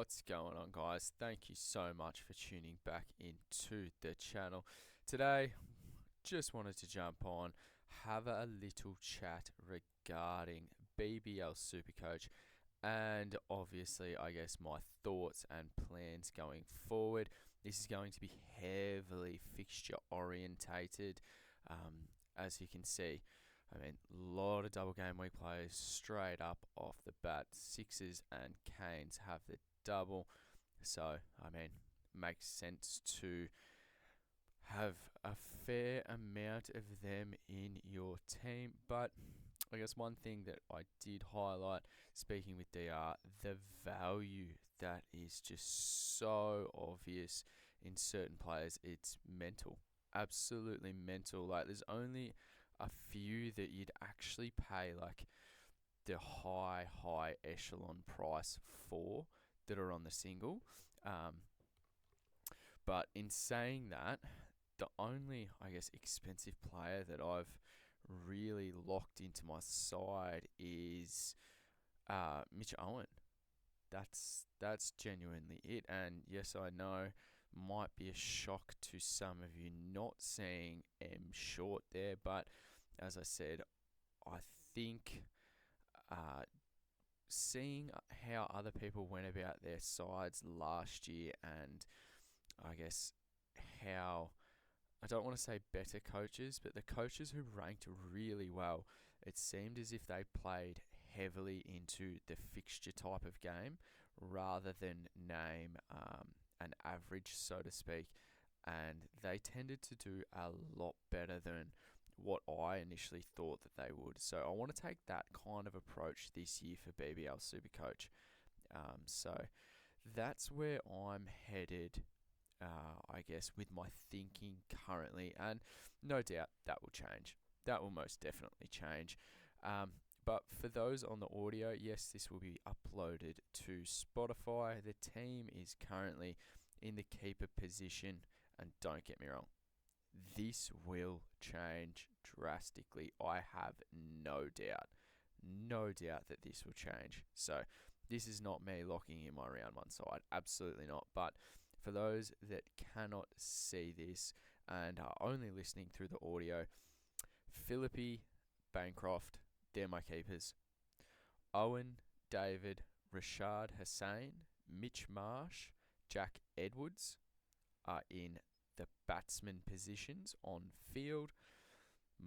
What's going on, guys? Thank you so much for tuning back into the channel. Today, just wanted to jump on, have a little chat regarding BBL SuperCoach and obviously, I guess, my thoughts and plans going forward. This is going to be heavily fixture orientated, as you can see. I mean, a lot of double game week players straight up off the bat. Sixers and Canes have the double. So, I mean, makes sense to have a fair amount of them in your team. But I guess one thing that I did highlight, speaking with DR, the value that is just so obvious in certain players. It's mental. Absolutely mental. Like, there's only a few that you'd actually pay like the high echelon price for that are on the single. But in saying that, the only, I guess, expensive player that I've really locked into my side is Mitch Owen. That's genuinely it. And yes, I know, might be a shock to some of you not seeing M short there, but as I said, I think seeing how other people went about their sides last year, and I guess how, I don't want to say better coaches, but the coaches who ranked really well, it seemed as if they played heavily into the fixture type of game rather than name an average, so to speak. And they tended to do a lot better than what I initially thought that they would. So I want to take that kind of approach this year for BBL SuperCoach. So that's where I'm headed, I guess, with my thinking currently. And no doubt that will change. That will most definitely change. But for those on the audio, yes, this will be uploaded to Spotify. The team is currently in the keeper position. And don't get me wrong, this will change drastically. I have no doubt that this will change. So this is not me locking in my round one side. Absolutely not. But for those that cannot see this and are only listening through the audio, Philippi, Bancroft, they're my keepers. Owen, David, Rashad Hussain, Mitch Marsh, Jack Edwards are in the batsman positions on field.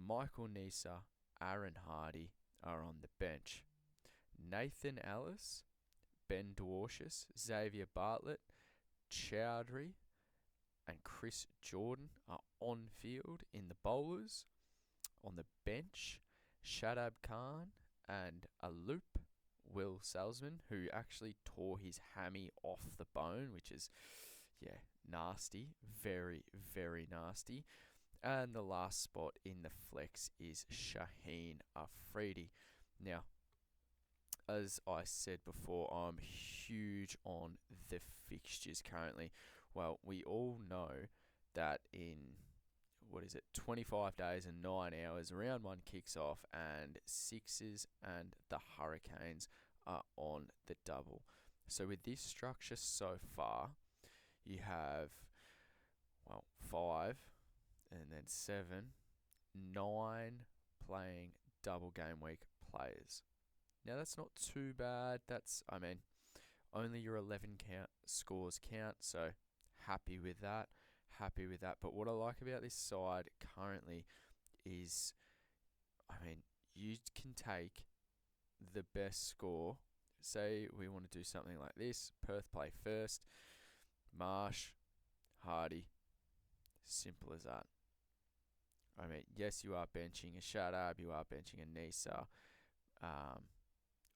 Michael Nisa, Aaron Hardy are on the bench. Nathan Ellis, Ben Dwarshus, Xavier Bartlett, Chowdhury and Chris Jordan are on field in the bowlers. On the bench, Shadab Khan and Aloop, Will Salzman, who actually tore his hammy off the bone, which is, nasty. Very, very nasty. And the last spot in the flex is Shaheen Afridi. Now, as I said before, I'm huge on the fixtures currently. Well, we all know that in 25 days and 9 hours, round one kicks off and Sixers and the Hurricanes are on the double. So with this structure so far, you have, 5 and then 7, 9 playing double game week players. Now that's not too bad. That's, only your 11 scores count, so happy with that. But what I like about this side currently is, you can take the best score. Say we want to do something like this. Perth play first. Marsh, Hardy. Simple as that. Yes, you are benching a Shadab, you are benching a Nisa,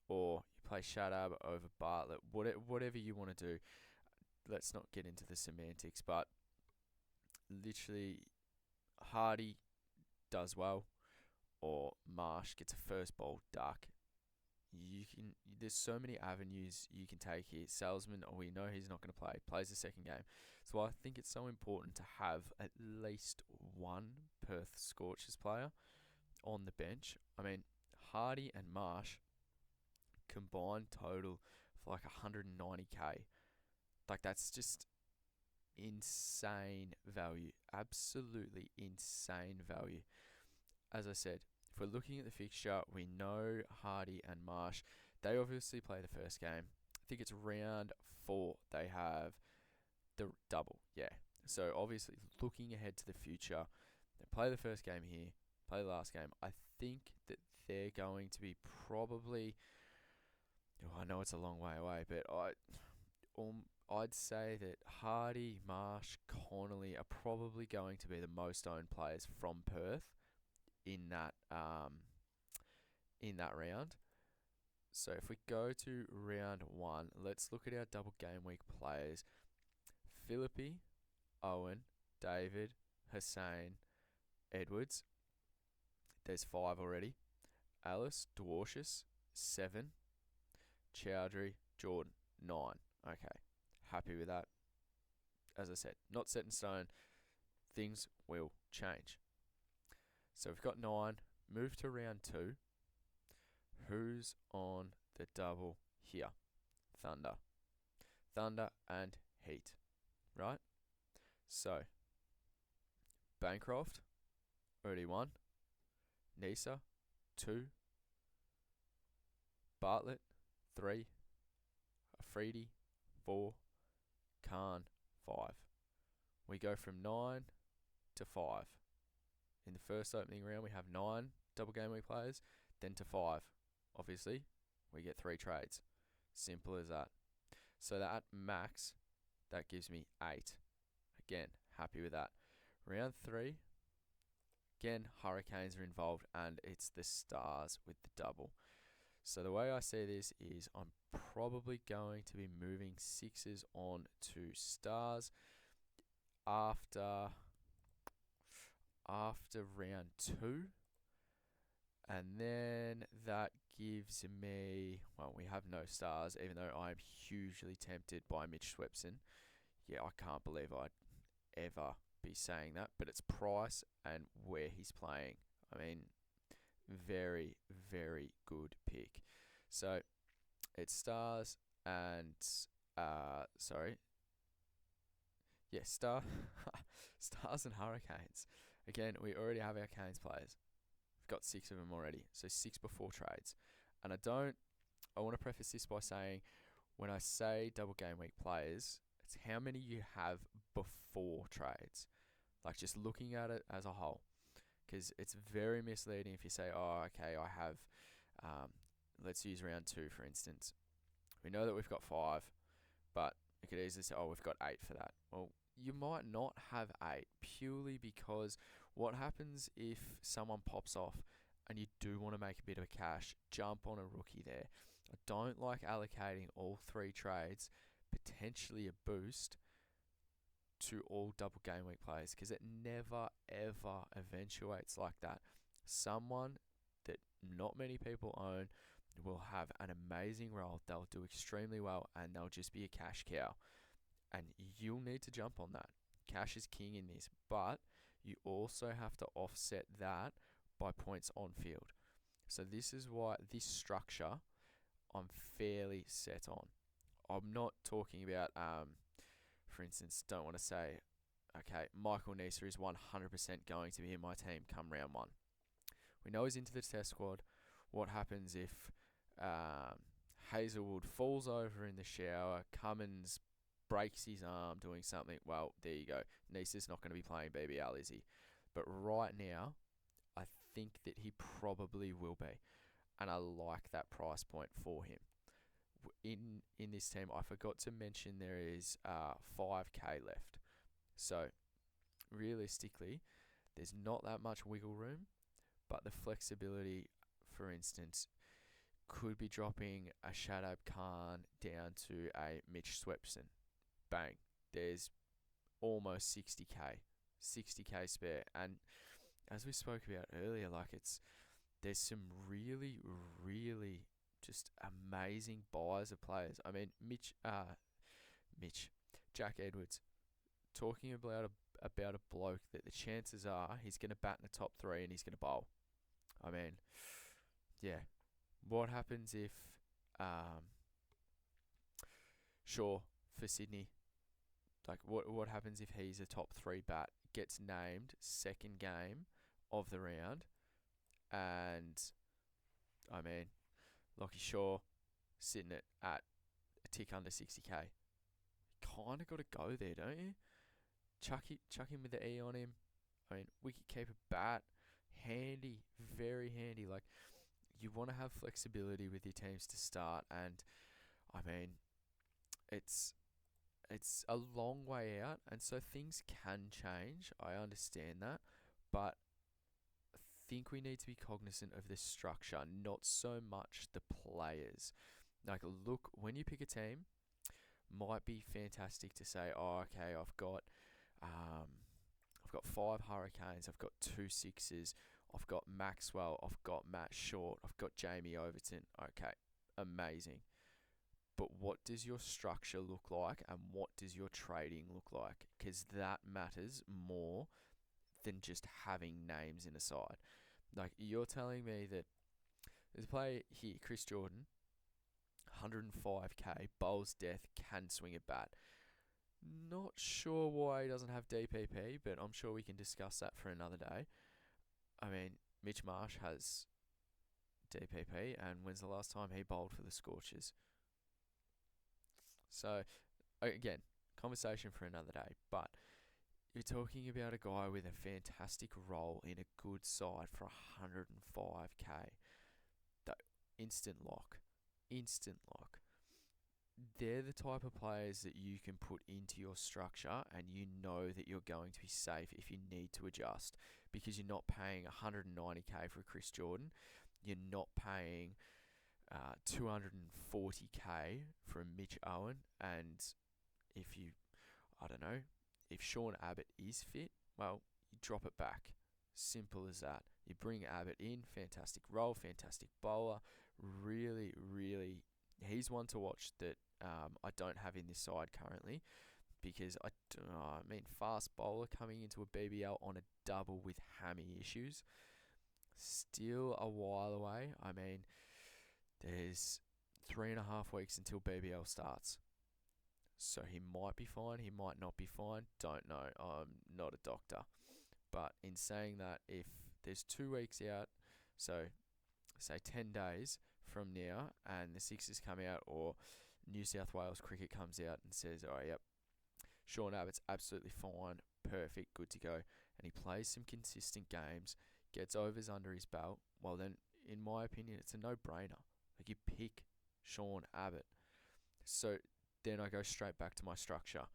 or you play Shadab over Bartlett, whatever you want to do. Let's not get into the semantics, but literally Hardy does well, or Marsh gets a first bowl duck. There's so many avenues you can take here. Salesman, we know he's not going to play, plays the second game. So I think it's so important to have at least one Perth Scorchers player on the bench. Hardy and Marsh combined total for like 190k. Like, that's just insane value. Absolutely insane value. As I said, if we're looking at the fixture, we know Hardy and Marsh, they obviously play the first game. I think it's round 4 they have the double. Yeah. So obviously looking ahead to the future, they play the first game here, play the last game. I think that they're going to be probably, I know it's a long way away, but I'd say that Hardy, Marsh, Connolly are probably going to be the most owned players from Perth in that round. So if we go to round 1, let's look at our double game week players. Philippi, Owen, David, Hussein, Edwards. There's 5 already. Alice, Dwarshus, 7. Chowdhury, Jordan, 9. Okay, happy with that. As I said, not set in stone. Things will change. So we've got 9. Move to round 2. Who's on the double here? Thunder. Thunder and Heat. Right? So, Bancroft, already 1. Nisa, 2. Bartlett, 3. Afridi, 4. Khan, 5. We go from 9 to 5. In the first opening round, we have 9 double game week players, then to 5. Obviously, we get 3 trades. Simple as that. So that max, that gives me 8. Again, happy with that. Round 3, again, Hurricanes are involved, and it's the Stars with the double. So the way I see this is I'm probably going to be moving 6s on to Stars after round 2. And then that gives me, well, we have no Stars, even though I'm hugely tempted by Mitch Swepson. Yeah, I can't believe I'd ever be saying that, but it's price and where he's playing. I mean, very, very good pick. So it's Stars and Stars and Hurricanes. Again, we already have our Canes players. We've got 6 of them already, so 6 before trades. And I want to preface this by saying, when I say double game week players, it's how many you have before trades. Like, just looking at it as a whole. Because it's very misleading if you say, oh, okay, I have, let's use round 2, for instance. We know that we've got 5, but you could easily say, oh, we've got 8 for that. Well, you might not have 8, purely because what happens if someone pops off and you do want to make a bit of cash, jump on a rookie there. I don't like allocating all 3 trades, potentially a boost, to all double game week players, because it never ever eventuates like that. Someone that not many people own will have an amazing role, they'll do extremely well, and they'll just be a cash cow, and you'll need to jump on that. Cash is king in this, but you also have to offset that by points on field. So this is why this structure I'm fairly set on. I'm not talking about for instance, don't want to say, okay, Michael Nisa is 100% going to be in my team come round 1. We know he's into the test squad. What happens if Hazelwood falls over in the shower, Cummins breaks his arm doing something? Well, there you go. Nisa's not going to be playing BBL, is he? But right now, I think that he probably will be. And I like that price point for him. In this team, I forgot to mention there is 5k left. So realistically, there's not that much wiggle room, but the flexibility, for instance, could be dropping a Shadab Khan down to a Mitch Swepson. Bang. There's almost 60k spare. And as we spoke about earlier, there's some really, really just amazing buys of players. I mean, Jack Edwards, talking about a bloke that the chances are he's going to bat in the top 3 and he's going to bowl. I mean, yeah. What happens if Shaw for Sydney Like, what happens if he's a top 3 bat, gets named second game of the round, and I mean, Lockie Shaw sitting at a tick under 60k. Kind of got to go there, don't you? Chuck him with the E on him. I mean, wicketkeeper bat, handy, very handy. Like, you want to have flexibility with your teams to start, and I mean, it's a long way out, and so things can change. I understand that, but I think we need to be cognizant of the structure, not so much the players. Like, look, when you pick a team, might be fantastic to say, oh, okay, I've got 5 Hurricanes, I've got 2 Sixers, I've got Maxwell, I've got Matt Short, I've got Jamie Overton. Okay, amazing. But what does your structure look like, and what does your trading look like? Because that matters more than just having names in a side. Like, you're telling me that there's a player here, Chris Jordan, 105k, bowls death, can swing a bat. Not sure why he doesn't have DPP, but I'm sure we can discuss that for another day. I mean, Mitch Marsh has DPP, and when's the last time he bowled for the Scorchers? So, again, conversation for another day. But you're talking about a guy with a fantastic role in a good side for 105k. The instant lock. They're the type of players that you can put into your structure, and you know that you're going to be safe if you need to adjust, because you're not paying 190k for Chris Jordan. You're not paying 240k for Mitch Owen, and if Sean Abbott is fit, well, you drop it back. Simple as that. You bring Abbott in, fantastic role, fantastic bowler. Really, really, he's one to watch that I don't have in this side currently, because fast bowler coming into a BBL on a double with hammy issues. Still a while away. I mean, there's 3.5 weeks until BBL starts. So he might be fine, he might not be fine. Don't know. I'm not a doctor. But in saying that, if there's 2 weeks out, so say 10 days from now, and the Sixers come out, or New South Wales Cricket comes out and says, oh, yep, Sean Abbott's absolutely fine, perfect, good to go, and he plays some consistent games, gets overs under his belt, well then, in my opinion, it's a no-brainer. Like, you pick Sean Abbott. So then I go straight back to my structure.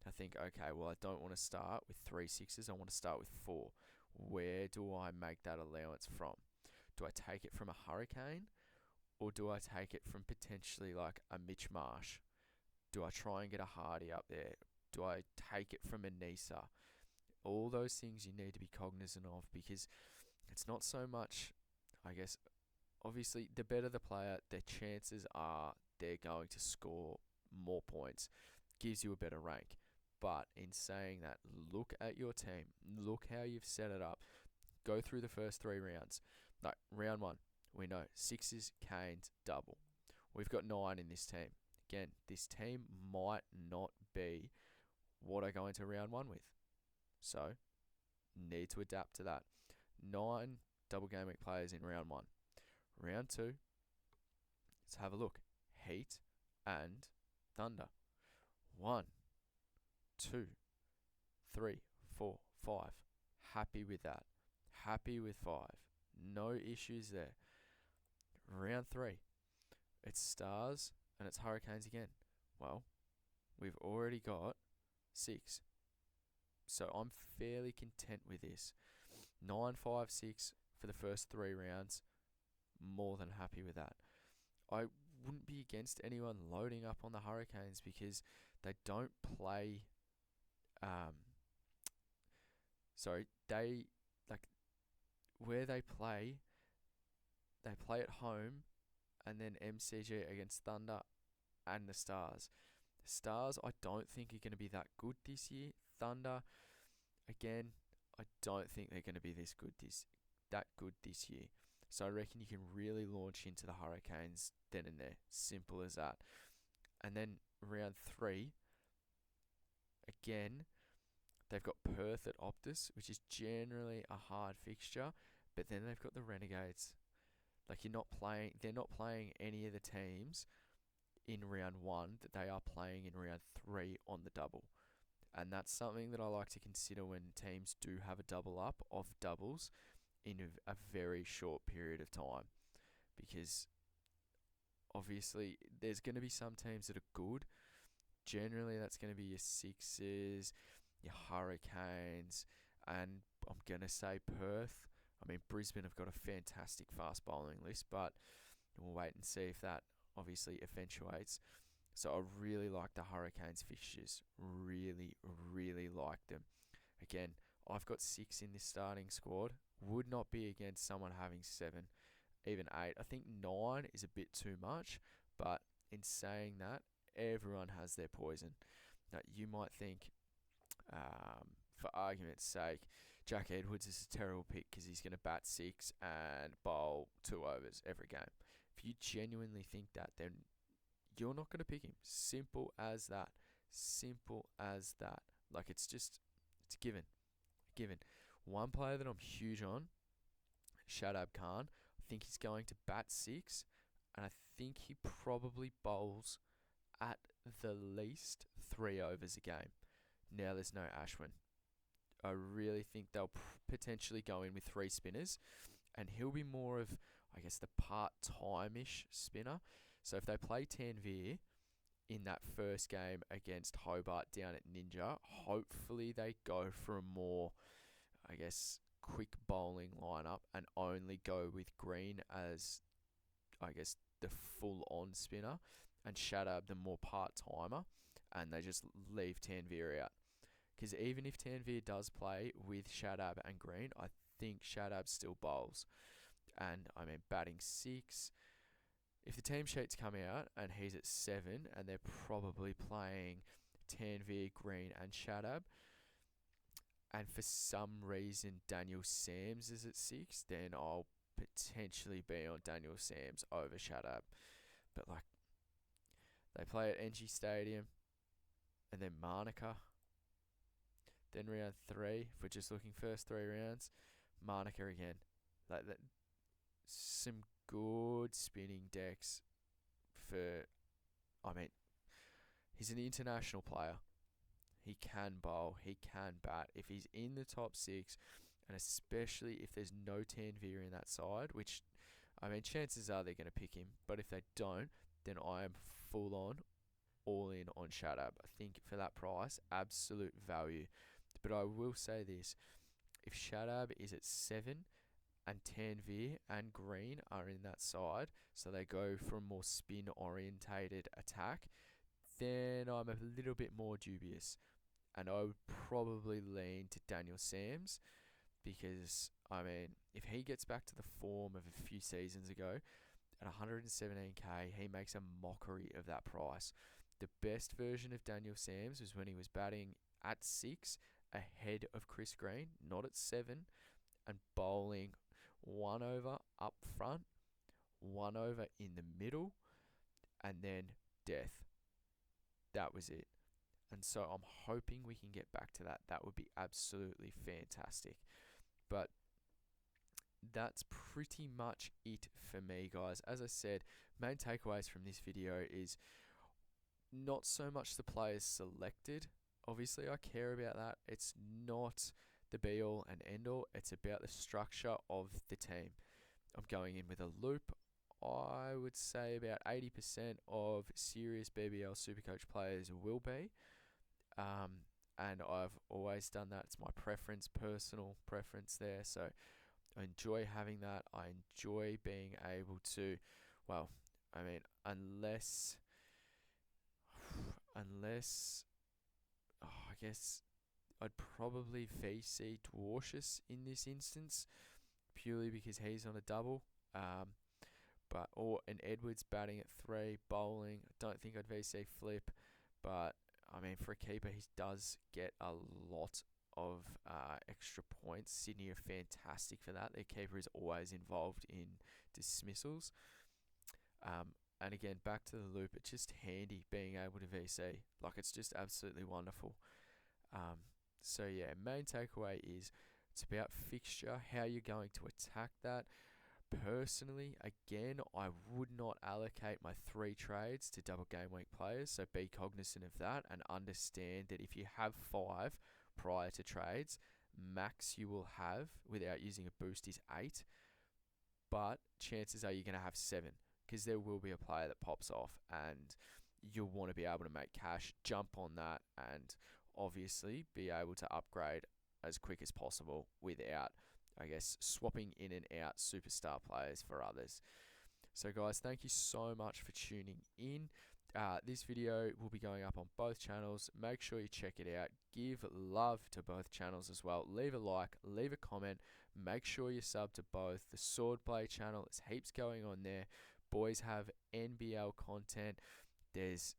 I think, okay, well, I don't want to start with 3 Sixers, I want to start with 4. Where do I make that allowance from? Do I take it from a Hurricane, or do I take it from potentially like a Mitch Marsh? Do I try and get a Hardy up there? Do I take it from a Nisa? All those things you need to be cognizant of, because it's not so much, I guess, obviously, the better the player, the chances are they're going to score more points, gives you a better rank. But in saying that, look at your team, look how you've set it up, go through the first 3 rounds. Like, round 1, we know Sixers, Canes, double. We've got 9 in this team. Again, this team might not be what I go into round 1 with. So, need to adapt to that. 9 double game week players in round 1. Round 2, let's have a look. Heat and Thunder. 1, 2, 3, 4, 5. Happy with that. Happy with 5. No issues there. Round 3, it's Stars and it's Hurricanes again. Well, we've already got 6. So I'm fairly content with this. 9, 5, 6 for the first 3 rounds. More than happy with that. I wouldn't be against anyone loading up on the Hurricanes, because they don't play. Where they play at home, and then MCG against Thunder and the Stars. The Stars, I don't think are going to be that good this year. Thunder, again, I don't think they're going to be that good this year. So I reckon you can really launch into the Hurricanes then and there. Simple as that. And then round 3, Again, they've got Perth at Optus, which is generally a hard fixture, but then they've got the Renegades. Like they're not playing any of the teams in round 1 that they are playing in round 3 on the double. And that's something that I like to consider when teams do have a double up of doubles in a very short period of time. Because obviously there's going to be some teams that are good. Generally that's going to be your Sixers, your Hurricanes, and I'm going to say Perth. I mean, Brisbane have got a fantastic fast bowling list, but we'll wait and see if that obviously eventuates. So I really like the Hurricanes fixtures. Really, really like them. Again, I've got 6 in this starting squad. Would not be against someone having 7, even 8. I think 9 is a bit too much, but in saying that, everyone has their poison. Now, you might think, for argument's sake, Jack Edwards is a terrible pick because he's going to bat 6 and bowl 2 overs every game. If you genuinely think that, then you're not going to pick him. Simple as that. Simple as that. Like, it's given. Given. One player that I'm huge on, Shadab Khan. I think he's going to bat 6, and I think he probably bowls at the least 3 overs a game. Now there's no Ashwin. I really think they'll potentially go in with 3 spinners, and he'll be more of, I guess, the part-time-ish spinner. So if they play Tanvir in that first game against Hobart down at Ninja, hopefully they go for a more, I guess, quick bowling lineup and only go with Green as, I guess, the full-on spinner and Shadab the more part-timer, and they just leave Tanvir out. Because even if Tanvir does play with Shadab and Green, I think Shadab still bowls. And, I mean, batting 6. If the team sheets come out and he's at 7 and they're probably playing Tanvir, Green and Shadab, and for some reason Daniel Sams is at 6, then I'll potentially be on Daniel Sams over Shadab. But, like, they play at NG Stadium and then Manuka. Then round 3, if we're just looking first 3 rounds, Manuka again. Like that, some good spinning decks for, I mean, he's an international player. He can bowl, he can bat. If he's in the top 6, and especially if there's no Tanvir in that side, which, I mean, chances are they're going to pick him. But if they don't, then I am full on, all in on Shadab. I think for that price, absolute value. But I will say this, if Shadab is at 7 and Tanvir and Green are in that side, so they go for a more spin-orientated attack, then I'm a little bit more dubious. And I would probably lean to Daniel Sams because, I mean, if he gets back to the form of a few seasons ago, at 117k, he makes a mockery of that price. The best version of Daniel Sams was when he was batting at 6 ahead of Chris Green, not at 7, and bowling 1 over up front, 1 over in the middle, and then death. That was it. And so I'm hoping we can get back to that. That would be absolutely fantastic. But that's pretty much it for me, guys. As I said, main takeaways from this video is not so much the players selected. Obviously, I care about that. It's not the be-all and end-all. It's about the structure of the team. I'm going in with a loop. I would say about 80% of serious BBL SuperCoach players will be. And I've always done that. It's my preference, personal preference there. So I enjoy having that. I enjoy being able to, well, I mean, unless, I guess I'd probably VC Dwarshus in this instance, purely because he's on a double. Or an Edwards batting at 3, bowling. I don't think I'd VC Flip, but I mean, for a keeper, he does get a lot of extra points. Sydney are fantastic for that. Their keeper is always involved in dismissals. And again, back to the loop, it's just handy being able to VC. Like, it's just absolutely wonderful. So yeah, main takeaway is it's about fixture, how you're going to attack that. Personally, again, I would not allocate my 3 trades to double game week players, so be cognizant of that and understand that if you have 5 prior to trades, max you will have without using a boost is 8, but chances are you're going to have 7 because there will be a player that pops off and you'll want to be able to make cash, jump on that, and obviously be able to upgrade as quick as possible without, I guess, swapping in and out superstar players for others. So guys, thank you so much for tuning in. This video will be going up on both channels. Make sure you check it out. Give love to both channels as well. Leave a like, leave a comment. Make sure you sub to both. The Swordplay channel, there's heaps going on there. Boys have NBL content. There's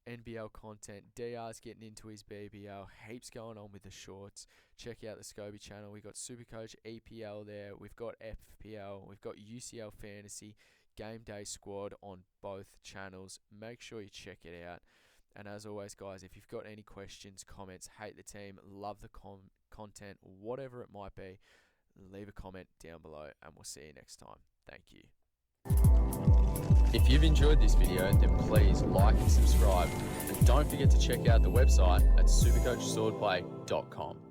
NBL content. DR's getting into his BBL. Heaps going on with the shorts. Check out the Scobie channel. We've got SuperCoach EPL there. We've got FPL. We've got UCL Fantasy. Game Day Squad on both channels. Make sure you check it out. And as always, guys, if you've got any questions, comments, hate the team, love the content, whatever it might be, leave a comment down below and we'll see you next time. Thank you. If you've enjoyed this video, then please like and subscribe. And don't forget to check out the website at supercoachswordplay.com.